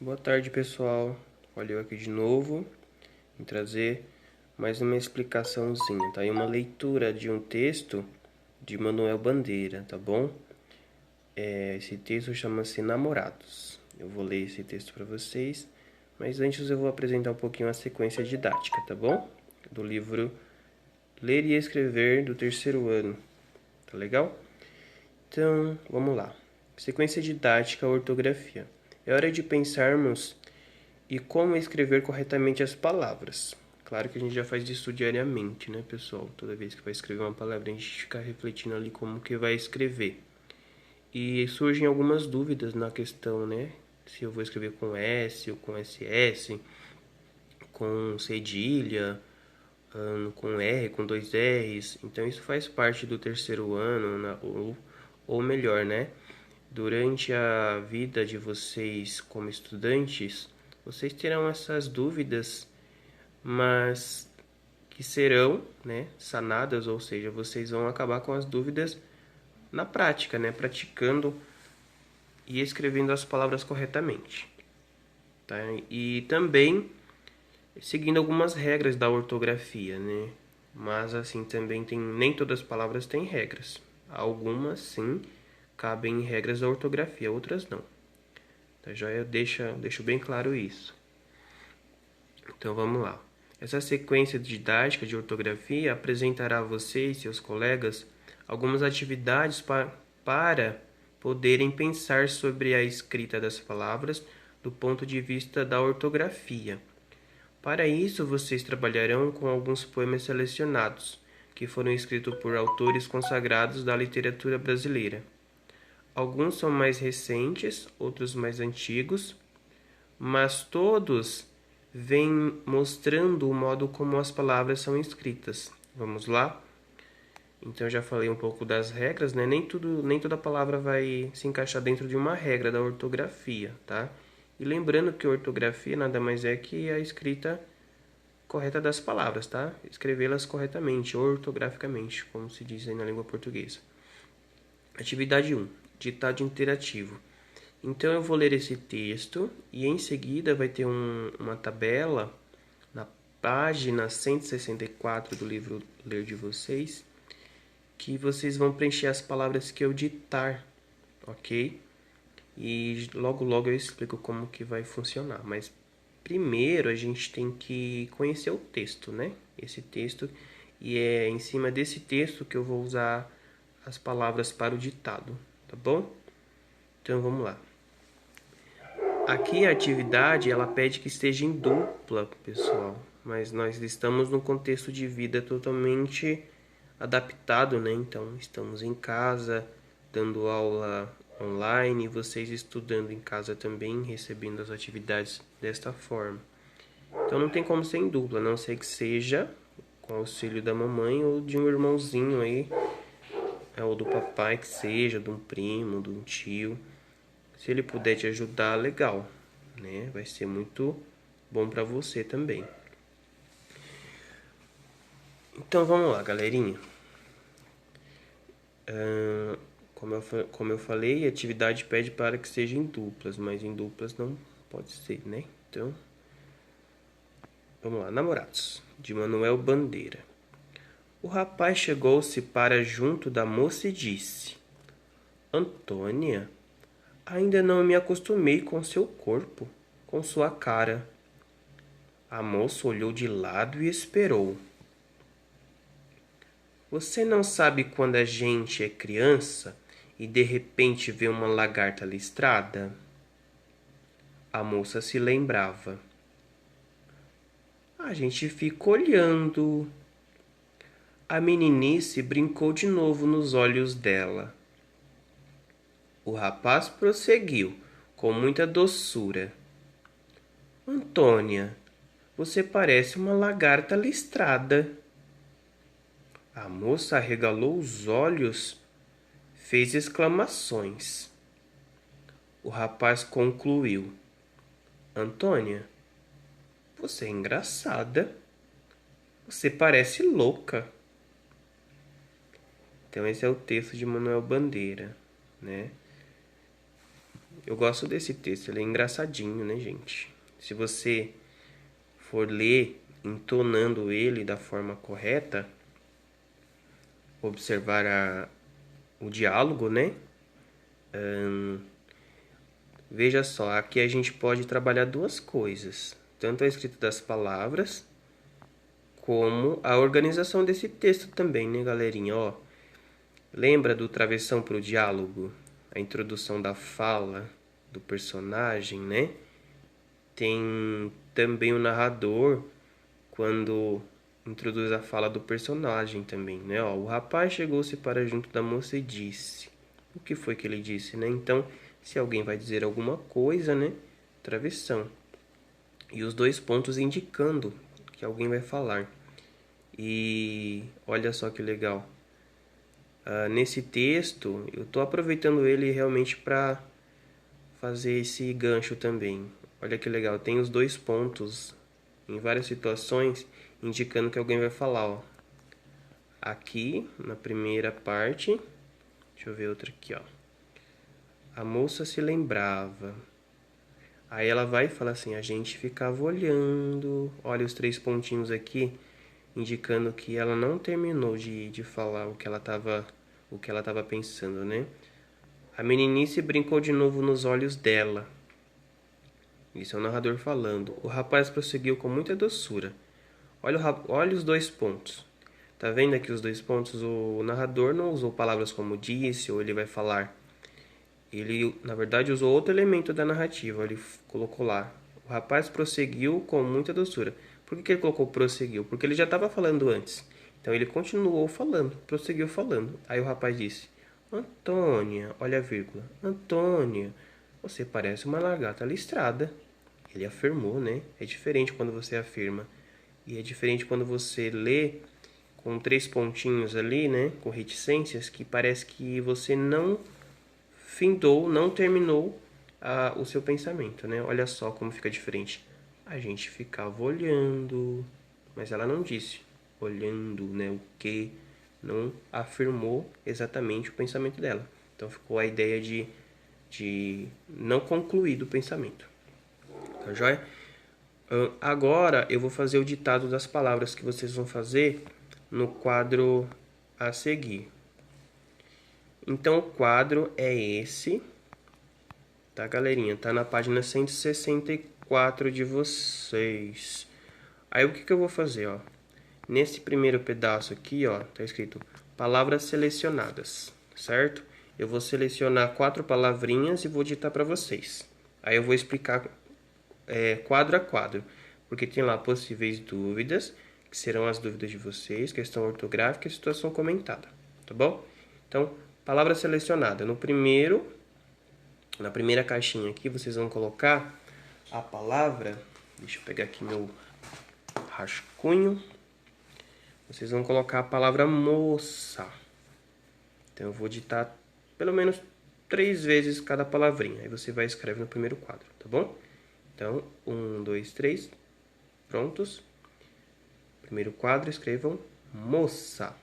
Boa tarde, pessoal. Olha eu aqui de novo em trazer mais uma explicaçãozinha, tá? E uma leitura de um texto de Manuel Bandeira, tá bom? Esse texto chama-se Namorados. Eu vou ler esse texto para vocês, mas antes eu vou apresentar um pouquinho a sequência didática, tá bom? Do livro Ler e Escrever do terceiro ano, tá legal? Então, vamos lá. Sequência didática, ortografia. É hora de pensarmos e como escrever corretamente as palavras. Claro que a gente já faz isso diariamente, né, pessoal? Toda vez que vai escrever uma palavra, a gente fica refletindo ali como que vai escrever. E surgem algumas dúvidas na questão, né? Se eu vou escrever com S ou com SS, com cedilha, com R, com dois R's. Então isso faz parte do terceiro ano, ou melhor, né? Durante a vida de vocês como estudantes, vocês terão essas dúvidas, mas que serão, né, sanadas, ou seja, vocês vão acabar com as dúvidas na prática, né, praticando e escrevendo as palavras corretamente, tá? E também seguindo algumas regras da ortografia, né? Mas assim também nem todas as palavras têm regras. Algumas sim cabem em regras da ortografia, outras não. Tá joia? Deixo bem claro isso. Então vamos lá. Essa sequência didática de ortografia apresentará a você e seus colegas algumas atividades para poderem pensar sobre a escrita das palavras do ponto de vista da ortografia. Para isso, vocês trabalharão com alguns poemas selecionados, que foram escritos por autores consagrados da literatura brasileira. Alguns são mais recentes, outros mais antigos, mas todos vêm mostrando o modo como as palavras são escritas. Vamos lá? Então já falei um pouco das regras, né? Nem toda palavra vai se encaixar dentro de uma regra da ortografia, tá? E lembrando que ortografia nada mais é que a escrita correta das palavras, tá? Escrevê-las corretamente, ortograficamente, como se diz aí na língua portuguesa. Atividade 1. Ditado interativo. Então eu vou ler esse texto e em seguida vai ter uma tabela na página 164 do livro Ler de vocês, que vocês vão preencher as palavras que eu ditar, ok? E logo eu explico como que vai funcionar, mas primeiro a gente tem que conhecer o texto, né? Esse texto, e é em cima desse texto que eu vou usar as palavras para o ditado, tá bom? Então vamos lá. Aqui a atividade ela pede que esteja em dupla, pessoal, mas nós estamos num contexto de vida totalmente adaptado, né? Então estamos em casa, dando aula online, vocês estudando em casa também, recebendo as atividades desta forma. Então não tem como ser em dupla, a não ser que seja com auxílio da mamãe ou de um irmãozinho aí, ou do papai que seja, de um primo, de um tio. Se ele puder te ajudar, legal, né? Vai ser muito bom para você também. Então vamos lá, galerinha. Como eu falei, a atividade pede para que seja em duplas, mas em duplas não pode ser, né? Então, vamos lá. Namorados, de Manuel Bandeira. O rapaz chegou-se para junto da moça e disse: Antônia, ainda não me acostumei com seu corpo, com sua cara. A moça olhou de lado e esperou. Você não sabe quando a gente é criança e de repente vê uma lagarta listrada? A moça se lembrava. A gente fica olhando. A meninice brincou de novo nos olhos dela. O rapaz prosseguiu, com muita doçura. Antônia, você parece uma lagarta listrada. A moça arregalou os olhos, fez exclamações. O rapaz concluiu. Antônia, você é engraçada. Você parece louca. Então esse é o texto de Manuel Bandeira, né? Eu gosto desse texto, ele é engraçadinho, né, gente? Se você for ler entonando ele da forma correta, observar o diálogo, né? Veja só, aqui a gente pode trabalhar duas coisas, tanto a escrita das palavras, como a organização desse texto também, né, galerinha? Ó, lembra do travessão para o diálogo? A introdução da fala do personagem, né? Tem também o narrador quando introduz a fala do personagem também, né? Ó, o rapaz chegou-se para junto da moça e disse. O que foi que ele disse, né? Então, se alguém vai dizer alguma coisa, né? Travessão. E os dois pontos indicando que alguém vai falar. E olha só que legal. Nesse texto, eu estou aproveitando ele realmente para fazer esse gancho também. Olha que legal, tem os dois pontos em várias situações indicando que alguém vai falar, ó. Aqui, na primeira parte, deixa eu ver outra aqui, ó. A moça se lembrava. Aí ela vai e fala assim, a gente ficava olhando. Olha os três pontinhos aqui, indicando que ela não terminou de falar o que ela estava pensando, né? A meninice brincou de novo nos olhos dela. Isso é o narrador falando. O rapaz prosseguiu com muita doçura. Olha os dois pontos. Tá vendo aqui os dois pontos? O narrador não usou palavras como disse ou ele vai falar. Ele, na verdade, usou outro elemento da narrativa. Ele colocou lá. O rapaz prosseguiu com muita doçura. Por que ele colocou prosseguiu? Porque ele já estava falando antes. Então ele continuou falando, prosseguiu falando. Aí o rapaz disse: Antônia, olha a vírgula. Antônia, você parece uma lagarta listrada. Ele afirmou, né? É diferente quando você afirma. E é diferente quando você lê com três pontinhos ali, né? Com reticências, que parece que você não findou, não terminou o seu pensamento, né? Olha só como fica diferente. A gente ficava olhando, mas ela não disse olhando, né? O que não afirmou exatamente o pensamento dela. Então ficou a ideia de não concluir do pensamento. Tá joia? Agora eu vou fazer o ditado das palavras que vocês vão fazer no quadro a seguir. Então o quadro é esse, tá, galerinha? Tá na página 164 de vocês. Aí o que eu vou fazer, ó? Nesse primeiro pedaço aqui, ó, tá escrito palavras selecionadas, certo? Eu vou selecionar 4 palavrinhas e vou ditar para vocês. Aí eu vou explicar quadro a quadro, porque tem lá possíveis dúvidas, que serão as dúvidas de vocês, questão ortográfica e situação comentada, tá bom? Então, palavra selecionada. Na primeira caixinha aqui, vocês vão colocar a palavra, deixa eu pegar aqui meu rascunho, vocês vão colocar a palavra moça. Então, eu vou ditar pelo menos 3 vezes cada palavrinha, aí você vai escrever no primeiro quadro, tá bom? Então, 1, 2, 3, prontos. Primeiro quadro, escrevam moça.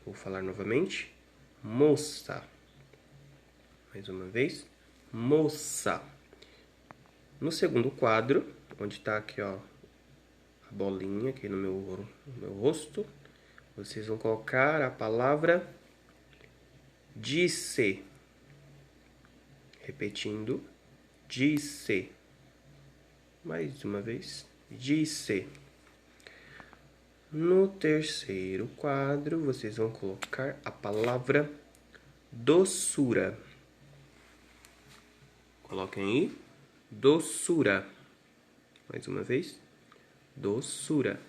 Vou falar novamente. Moça. Mais uma vez. Moça. No segundo quadro, onde está aqui, ó, a bolinha aqui no meu rosto, vocês vão colocar a palavra disse. Repetindo, disse. Mais uma vez, disse. No terceiro quadro, vocês vão colocar a palavra doçura. Coloquem aí, doçura. Mais uma vez, doçura.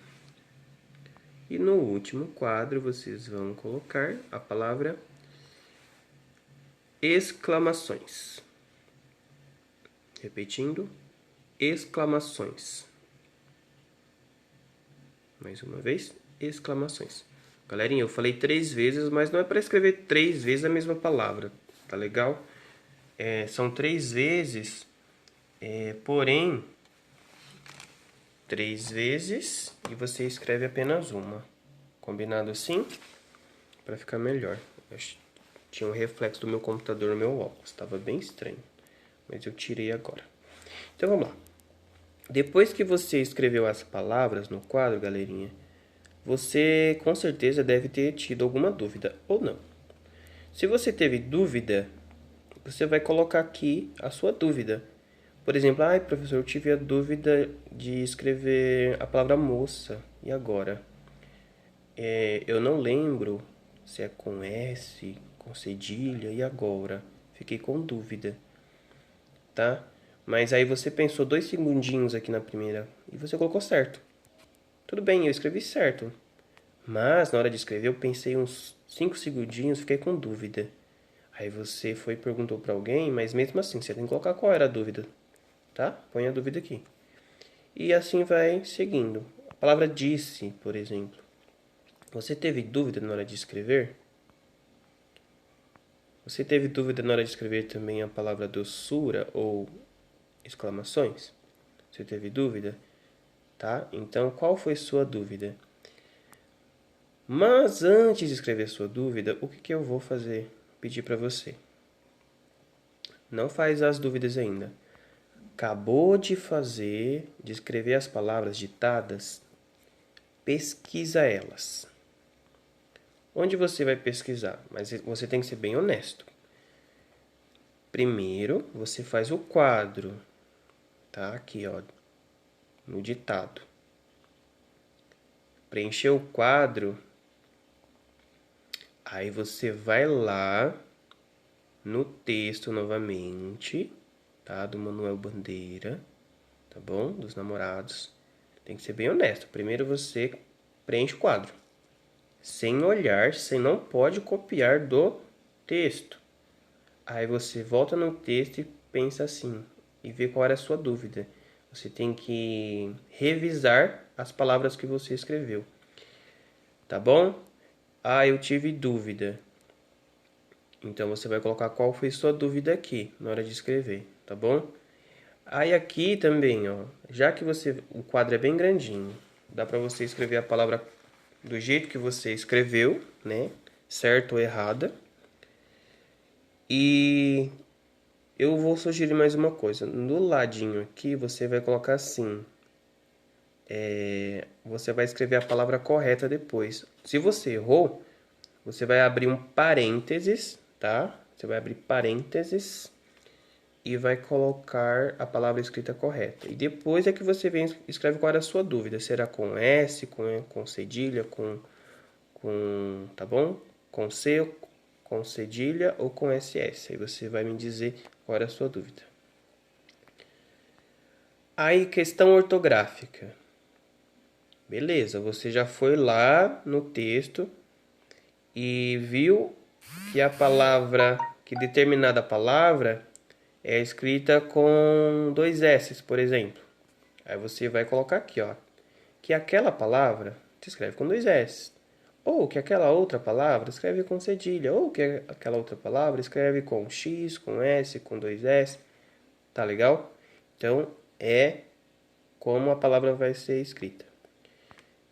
E no último quadro, vocês vão colocar a palavra exclamações. Repetindo, exclamações. Mais uma vez, exclamações. Galerinha, eu falei 3 vezes, mas não é para escrever 3 vezes a mesma palavra, tá legal? São 3 vezes, porém, 3 vezes e você escreve apenas uma. Combinado assim? Para ficar melhor. Eu Tinha um reflexo do meu computador no meu óculos. Tava bem estranho. Mas eu tirei agora. Então vamos lá. Depois que você escreveu as palavras no quadro, galerinha, você com certeza deve ter tido alguma dúvida ou não. Se você teve dúvida, você vai colocar aqui a sua dúvida. Por exemplo, professor, eu tive a dúvida de escrever a palavra moça. E agora? Eu não lembro se é com S, com cedilha, e agora? Fiquei com dúvida, tá? Mas aí você pensou 2 segundinhos aqui na primeira e você colocou certo. Tudo bem, eu escrevi certo. Mas na hora de escrever eu pensei uns 5 segundinhos, fiquei com dúvida. Aí você foi e perguntou para alguém, mas mesmo assim você tem que colocar qual era a dúvida, tá? Põe a dúvida aqui. E assim vai seguindo. A palavra disse, por exemplo. Você teve dúvida na hora de escrever? Você teve dúvida na hora de escrever também a palavra doçura ou exclamações? Você teve dúvida? Tá? Então, qual foi sua dúvida? Mas antes de escrever sua dúvida, o que eu vou fazer? Pedir para você. Não faz as dúvidas ainda. Acabou de escrever as palavras ditadas, pesquisa elas. Onde você vai pesquisar? Mas você tem que ser bem honesto. Primeiro, você faz o quadro, tá? Aqui, ó, no ditado. Preencheu o quadro, aí você vai lá no texto novamente, tá? Do Manuel Bandeira, tá bom? Dos namorados. Tem que ser bem honesto. Primeiro você preenche o quadro. Sem olhar, você não pode copiar do texto. Aí você volta no texto e pensa assim, e vê qual era a sua dúvida. Você tem que revisar as palavras que você escreveu. Tá bom? Eu tive dúvida. Então você vai colocar qual foi sua dúvida aqui na hora de escrever, tá bom? Aí aqui também, ó, já que o quadro é bem grandinho, dá para você escrever a palavra do jeito que você escreveu, né? Certo ou errada. E eu vou sugerir mais uma coisa. No ladinho aqui você vai colocar assim. Você vai escrever a palavra correta depois. Se você errou, você vai abrir um parênteses, tá? Você vai abrir parênteses e vai colocar a palavra escrita correta. E depois é que você vem e escreve qual era a sua dúvida. Será com S, com cedilha, tá bom? Com C, com cedilha ou com SS. Aí você vai me dizer qual era a sua dúvida. Aí, questão ortográfica. Beleza, você já foi lá no texto e viu que determinada palavra é escrita com 2 S, por exemplo. Aí você vai colocar aqui, ó, que aquela palavra se escreve com 2 S. Ou que aquela outra palavra escreve com cedilha. Ou que aquela outra palavra escreve com X, com S, com 2 S. Tá legal? Então, é como a palavra vai ser escrita.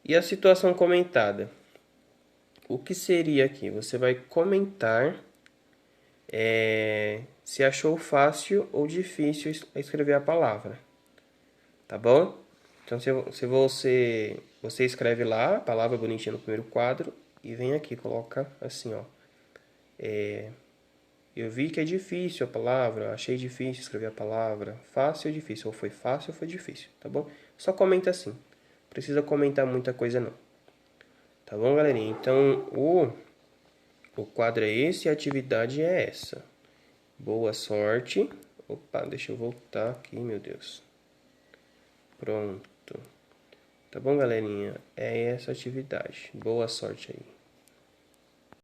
E a situação comentada? O que seria aqui? Você vai comentar se achou fácil ou difícil escrever a palavra. Tá bom? Então, se você escreve lá a palavra bonitinha no primeiro quadro e vem aqui, coloca assim, ó. Eu vi que é difícil a palavra, achei difícil escrever a palavra, fácil ou difícil, ou foi fácil ou foi difícil, tá bom? Só comenta assim, não precisa comentar muita coisa não. Tá bom, galerinha? Então, o quadro é esse e a atividade é essa. Boa sorte. Opa, deixa eu voltar aqui, meu Deus. Pronto. Tá bom, galerinha? É essa atividade. Boa sorte aí.